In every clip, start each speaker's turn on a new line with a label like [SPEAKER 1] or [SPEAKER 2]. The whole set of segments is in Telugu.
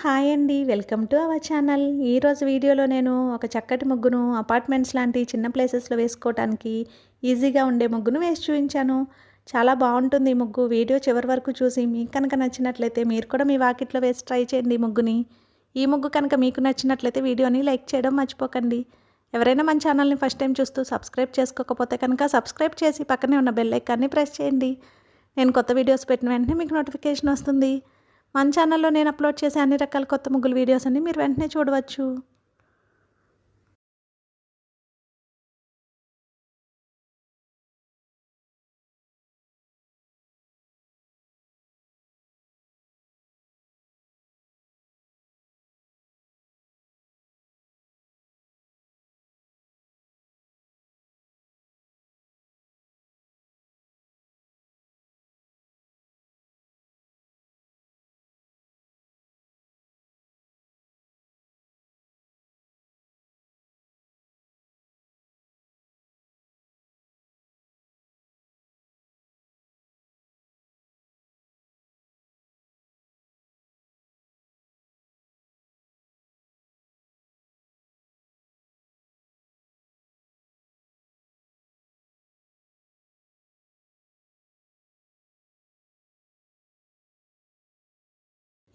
[SPEAKER 1] హాయ్ అండి. Welcome to our channel. ఈరోజు వీడియోలో నేను ఒక చక్కటి ముగ్గును అపార్ట్మెంట్స్ లాంటి చిన్న ప్లేసెస్‌లో వేసుకోవటానికి ఈజీగా ఉండే ముగ్గును వేసి చూపించాను. చాలా బాగుంటుంది ఈ ముగ్గు. వీడియో చివరి వరకు చూసి మీకు కనుక నచ్చినట్లయితే మీరు కూడా మీ వాకిట్లో వేసి ట్రై చేయండి ఈ ముగ్గుని. ఈ ముగ్గు కనుక మీకు నచ్చినట్లయితే వీడియోని లైక్ చేయడం మర్చిపోకండి. ఎవరైనా మన ఛానల్ని ఫస్ట్ టైం చూస్తూ సబ్స్క్రైబ్ చేసుకోకపోతే కనుక సబ్స్క్రైబ్ చేసి పక్కనే ఉన్న బెల్ ఐకాన్ని ప్రెస్ చేయండి. నేను కొత్త వీడియోస్ పెట్టిన వెంటనే మీకు నోటిఫికేషన్ వస్తుంది. మన ఛానల్లో నేను అప్లోడ్ చేసే అన్ని రకాల కొత్త ముగ్గుల వీడియోస్ అన్ని మీరు వెంటనే చూడవచ్చు.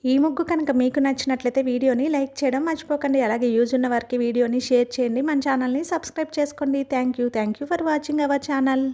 [SPEAKER 1] ఈ ముగ్గు కనుక మీకు నచ్చినట్లయితే వీడియోని లైక్ చేయడం మర్చిపోకండి. అలాగే యూజ్ ఉన్న వారికి వీడియోని షేర్ చేయండి. మన ఛానల్ని సబ్స్క్రైబ్ చేసుకోండి. Thank you for watching our channel.